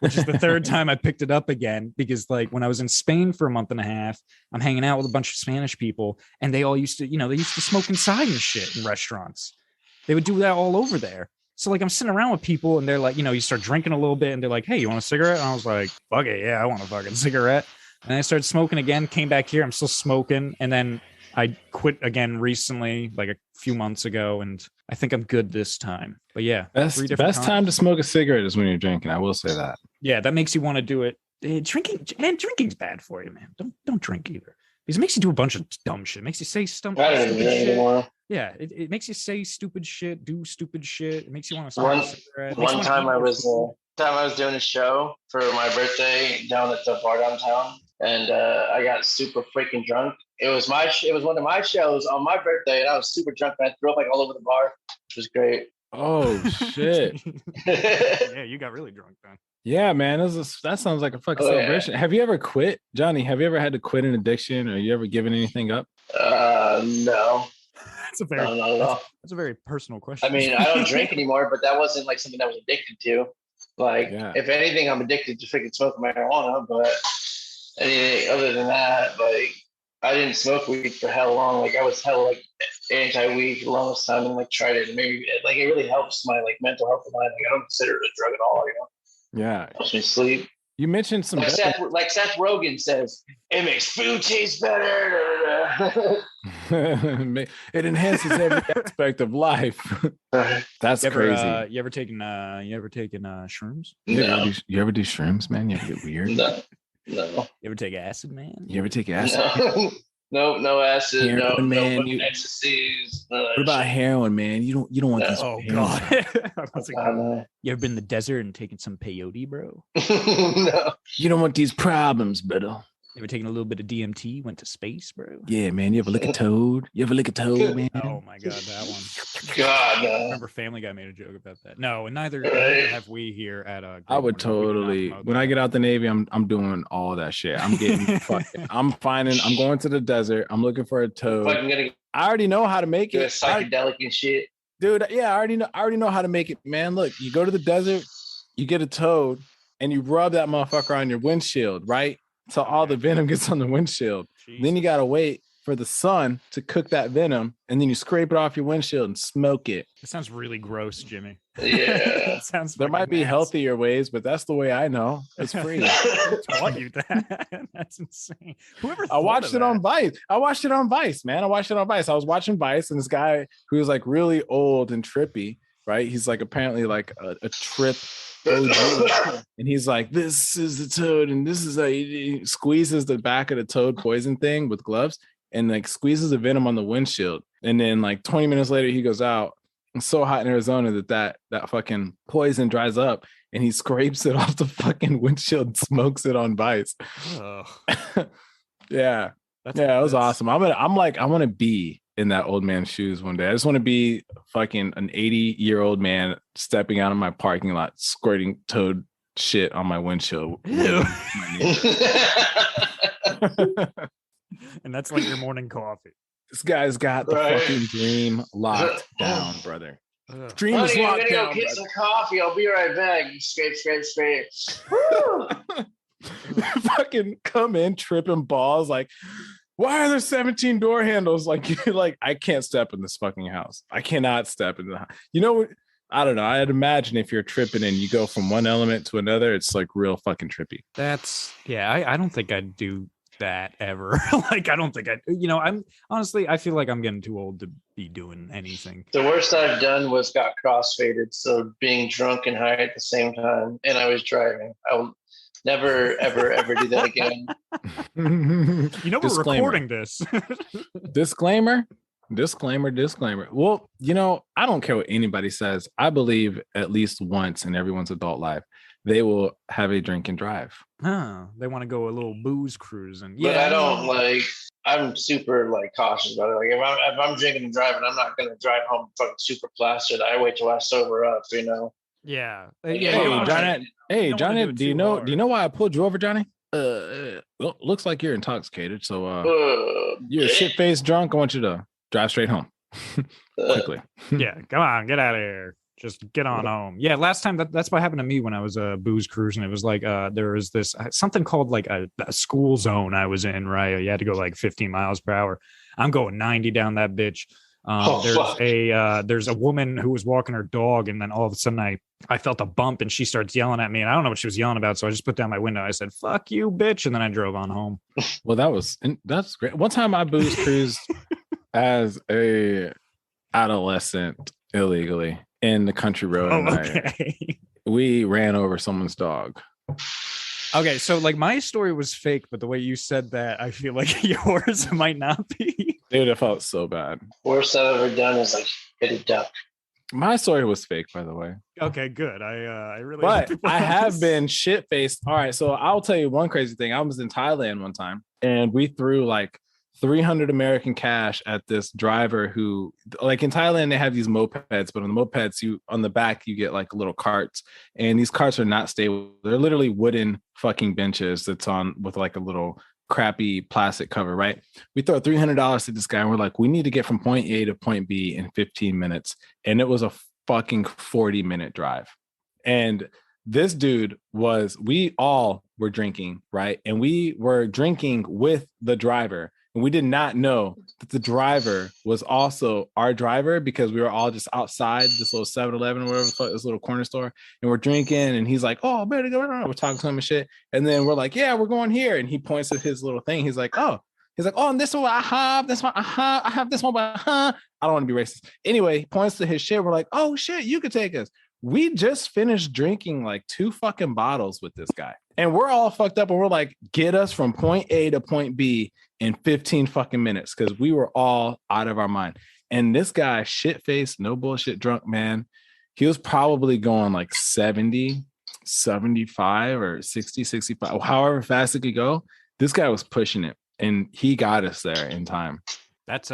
which is the third time I picked it up again, because like when I was in Spain for a month and a half, I'm hanging out with a bunch of Spanish people and they all used to, they used to smoke inside and shit in restaurants. They would do that all over there. So like I'm sitting around with people and they're like, you start drinking a little bit and they're like, hey, you want a cigarette? And I was like, fuck it. Yeah, I want a fucking cigarette. And I started smoking again, came back here. I'm still smoking. And then I quit again recently, like a few months ago. And I think I'm good this time. But yeah. Best time to smoke a cigarette is when you're drinking. I will say that. Yeah, that makes you want to do it. Drinking's bad for you, man. Don't drink either. Because it makes you do a bunch of dumb shit. It makes you say stupid shit. Yeah, it makes you say stupid shit, do stupid shit. It makes you want to smoke a cigarette. One time I was doing a show for my birthday down at the bar downtown, and I got super freaking drunk. It was one of my shows on my birthday, and I was super drunk, and I threw up like all over the bar, which was great. Oh shit! Yeah, you got really drunk then. Yeah, man, that sounds like a fucking celebration. Yeah. Have you ever quit, Johnny? Have you ever had to quit an addiction, or you ever given anything up? No. That's a very personal question. I mean, I don't drink anymore, but that wasn't like something I was addicted to. Like, if anything, I'm addicted to freaking smoking marijuana. But anything other than that, like, I didn't smoke weed for hell long. Like, I was hell like anti-weed for the longest time, and like tried it. And maybe like it really helps my like mental health of mine. Like, I don't consider it a drug at all. Yeah, helps me sleep. You mentioned some like Seth Rogen says, it makes food taste better. It enhances every aspect of life. That's crazy. You ever taken shrooms? No. You ever do shrooms, man? You ever get weird? No. You ever take acid, man? You ever take acid? No acid. Heroin, man. No ecstasies. What about heroin, man? You don't want this. Oh god. You ever been in the desert and taken some peyote, bro? No. You don't want these problems, brother. You ever taken a little bit of DMT? Went to space, bro? Yeah, man. You ever lick a toad? Man? Oh my god, that one. God, I remember Family Guy made a joke about that. No, and neither have we here at I would totally. When I get out the Navy, I'm doing all that shit. I'm getting fucking. I'm going to the desert. I'm looking for a toad. I already know how to make it. Psychedelic and shit, dude. Yeah, I already know how to make it, man. Look, you go to the desert, you get a toad, and you rub that motherfucker on your windshield, right? So all the venom gets on the windshield. Jeez. Then you gotta wait for the sun to cook that venom, and then you scrape it off your windshield and smoke it. It sounds really gross, Jimmy. Yeah. There might be healthier ways, but that's the way I know. It's free. Who taught you that? That's insane. Whoever I watched it on Vice. I watched it on Vice, man. I watched it on Vice. I was watching Vice, and this guy who was like really old and trippy, right? He's like apparently like a trip OG. And he's like, this is the toad, and this is he squeezes the back of the toad poison thing with gloves and like squeezes the venom on the windshield. And then like 20 minutes later, he goes out. It's so hot in Arizona that fucking poison dries up, and he scrapes it off the fucking windshield and smokes it on Vice. Oh. Yeah. It was awesome. I want to be in that old man's shoes one day. I just want to be fucking an 80-year-old man stepping out of my parking lot, squirting toad shit on my windshield. Ew. And that's like your morning coffee. This guy's got the fucking dream locked down, brother. Dream is locked I'm gonna go get some coffee. I'll be right back. Scrape. Fucking come in tripping balls like, why are there 17 door handles? Like, I can't step in this fucking house. I cannot step in the house. You know, I don't know. I'd imagine if you're tripping and you go from one element to another, it's like real fucking trippy. I don't think I'd do that ever. Like, I don't think I'm honestly, I feel like I'm getting too old to be doing anything. The worst I've done was got crossfaded. So being drunk and high at the same time, and I was driving. I will never, ever, ever do that again. We're recording this. Disclaimer. Well, I don't care what anybody says. I believe at least once in everyone's adult life, they will have a drink and drive. They want to go a little booze cruising. But I don't I'm super cautious about it. Like if I'm drinking and driving, I'm not gonna drive home fucking super plastered. I wait till I sober up, Yeah. Hey, Johnny, do you know why I pulled you over, Johnny? Well, looks like you're intoxicated. So you're a shit-faced drunk. I want you to drive straight home quickly. Yeah, come on, get out of here. Just get on home. Yeah, last time that's what happened to me when I was booze cruising. It was like there was this something called like a school zone I was in, right? You had to go like 15 miles per hour. I'm going 90 down that bitch. There's a woman who was walking her dog, and then all of a sudden I felt a bump, and she starts yelling at me, and I don't know what she was yelling about, so I just put down my window. I said, "Fuck you, bitch," and then I drove on home. Well, that's great. One time I booze cruised as a adolescent illegally in the country road. Okay. We ran over someone's dog. Okay, so my story was fake, but the way you said that, I feel like yours might not be. Dude, it felt so bad. Worst I've ever done is hit a duck. My story was fake, by the way. Okay, good. I really. But I have been shit faced. All right, so I'll tell you one crazy thing. I was in Thailand one time, and we threw 300 American cash at this driver who, in Thailand, they have these mopeds, but on the mopeds, on the back, you get little carts, and these carts are not stable. They're literally wooden fucking benches that's on with a little crappy plastic cover, right? We throw $300 at this guy, and we're like, we need to get from point A to point B in 15 minutes. And it was a fucking 40-minute drive. And this dude we all were drinking, right? And we were drinking with the driver. And we did not know that the driver was also our driver, because we were all just outside this little 7-Eleven or whatever the fuck, this little corner store. And we're drinking, and he's like, "Oh, better go." We're talking to him and shit. And then we're like, "Yeah, we're going here." And he points at his little thing. He's like, "Oh, and this one I have, this one, I have this one, but I don't want to be racist." Anyway, he points to his shit. We're like, "Oh shit, you could take us." We just finished drinking 2 fucking bottles with this guy. And we're all fucked up, and we're like, get us from point A to point B in 15 fucking minutes, because we were all out of our mind. And this guy, shit-faced, no bullshit drunk, man, he was probably going 70, 75 or 60, 65, however fast it could go. This guy was pushing it, and he got us there in time. That's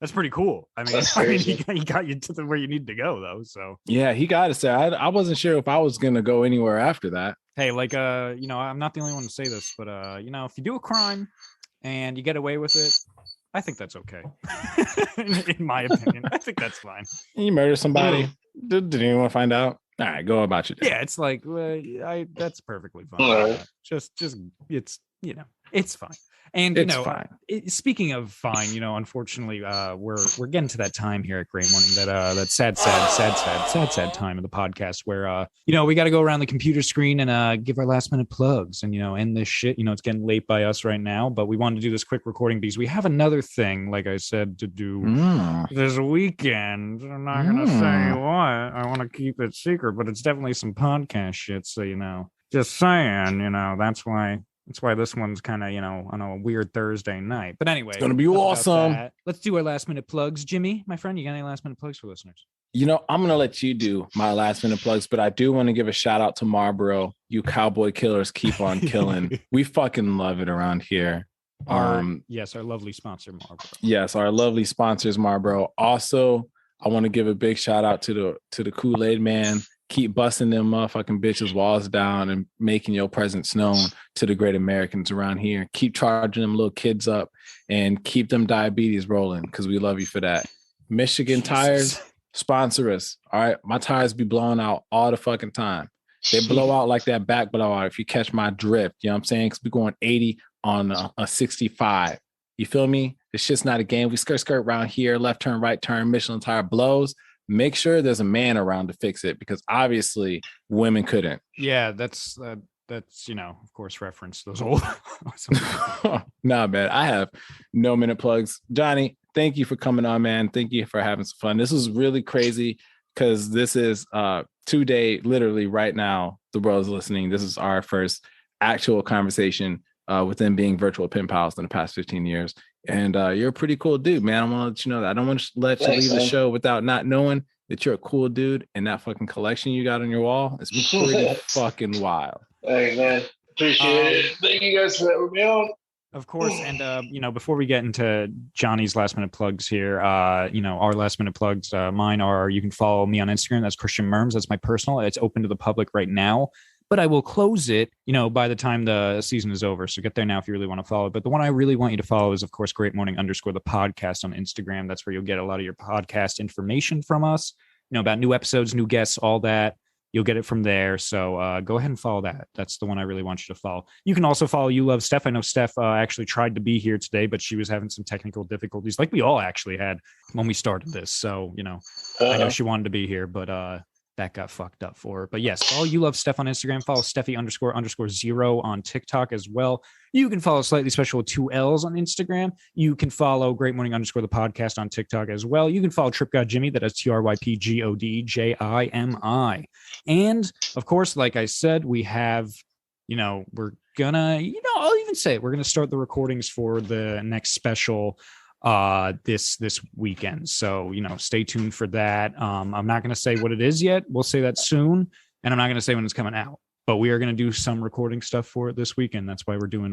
that's pretty cool. He got you to where you need to go, though. So yeah, he got us there. I wasn't sure if I was gonna go anywhere after that. Hey, I'm not the only one to say this, but if you do a crime and you get away with it, I think that's okay. in my opinion, I think that's fine. You murder somebody, did anyone find out? All right, go about your day. Yeah, it's that's perfectly fine. Just it's fine. And it's fine. Speaking of fine, unfortunately, we're getting to that time here at Gray Morning, that sad time of the podcast where we got to go around the computer screen and give our last minute plugs and end this shit. It's getting late by us right now, but we wanted to do this quick recording because we have another thing, like I said, to do this weekend. I'm not gonna say what. I want to keep it secret, but it's definitely some podcast shit. So just saying, that's why. That's why this one's kind of, on a weird Thursday night. But anyway, it's going to be awesome. Let's do our last minute plugs. Jimmy, my friend, you got any last minute plugs for listeners? I'm going to let you do my last minute plugs, but I do want to give a shout out to Marlboro. You cowboy killers keep on killing. We fucking love it around here. Our lovely sponsor, Marlboro. Yes, our lovely sponsors, Marlboro. Also, I want to give a big shout out to the Kool-Aid man. Keep busting them motherfucking bitches' walls down and making your presence known to the great Americans around here. Keep charging them little kids up and keep them diabetes rolling, because we love you for that. Michigan Tires, sponsor us. All right. My tires be blowing out all the fucking time. They blow out like that back blowout, if you catch my drift. You know what I'm saying? Because we're going 80 on a 65. You feel me? This shit's not a game. We skirt around here, left turn, right turn, Michelin tire blows. Make sure there's a man around to fix it, because obviously women couldn't. Yeah, that's that's, of course, reference those old. Nah, man, I have no minute plugs. Johnny, thank you for coming on, man. Thank you for having some fun. This was really crazy because this is today, literally right now, the world is listening. This is our first actual conversation within being virtual pen pals in the past 15 years. And you're a pretty cool dude, man. I want to let you know that. I don't want to let you leave the show without not knowing that you're a cool dude, and that fucking collection you got on your wall is pretty fucking wild. Thanks, man. Appreciate it. Thank you guys for having me on. Of course. And, before we get into Johnny's last minute plugs here, our last minute plugs, mine are, you can follow me on Instagram. That's Christian Murms. That's my personal. It's open to the public right now, but I will close it, by the time the season is over. So get there now if you really want to follow it. But the one I really want you to follow is, of course, Great Morning _ the podcast on Instagram. That's where you'll get a lot of your podcast information from us, about new episodes, new guests, all that. You'll get it from there. So go ahead and follow that. That's the one I really want you to follow. You can also follow You Love Steph. I know Steph actually tried to be here today, but she was having some technical difficulties like we all actually had when we started this. So, I know she wanted to be here, but that got fucked up for her. But yes, follow You Love Steph on Instagram. Follow Steffi __0 on TikTok as well. You can follow Slightly Special with 2 L's on Instagram. You can follow Great Morning _ the podcast on TikTok as well. You can follow Trip God Jimmy. That is TRYPGODJIMI. And of course, like I said, we have, we're gonna, I'll even say it. We're gonna start the recordings for the next special this weekend. So, stay tuned for that. I'm not going to say what it is yet. We'll say that soon. And I'm not going to say when it's coming out, but we are going to do some recording stuff for it this weekend. That's why we're doing,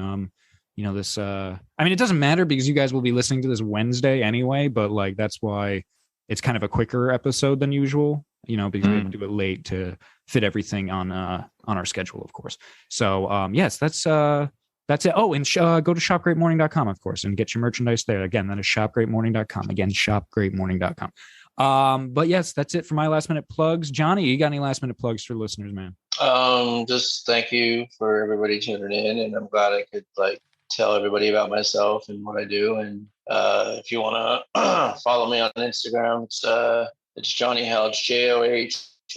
this, it doesn't matter because you guys will be listening to this Wednesday anyway, but that's why it's kind of a quicker episode than usual, because we have to do it late to fit everything on our schedule, of course. So, yes, that's it. Oh, and go to shopgreatmorning.com, of course, and get your merchandise there. Again, that is shopgreatmorning.com. Again, shopgreatmorning.com. But yes, that's it for my last minute plugs. Johnny, you got any last minute plugs for listeners, man? Just thank you for everybody tuning in, and I'm glad I could tell everybody about myself and what I do. And if you want to follow me on Instagram, it's Johnny Hell, it's JOH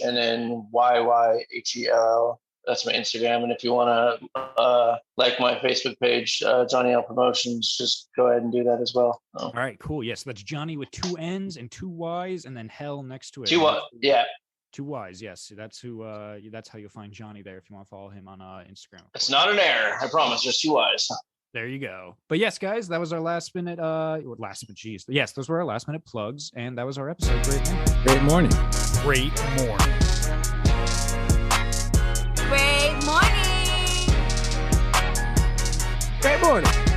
and then YYHEL. That's my Instagram. And if you want to like my Facebook page, Johnny L Promotions, just go ahead and do that as well. All right, cool. Yes, that's Johnny with 2 N's and 2 Y's and then Hell next to it. 2 Y, yeah. 2 Y's, yes. That's who. That's how you'll find Johnny there if you want to follow him on Instagram. It's not an error, I promise. Just 2 Y's. There you go. But yes, guys, that was our last minute. Jeez. Yes, those were our last minute plugs, and that was our episode. Great morning. Great morning. Great morning. Great morning.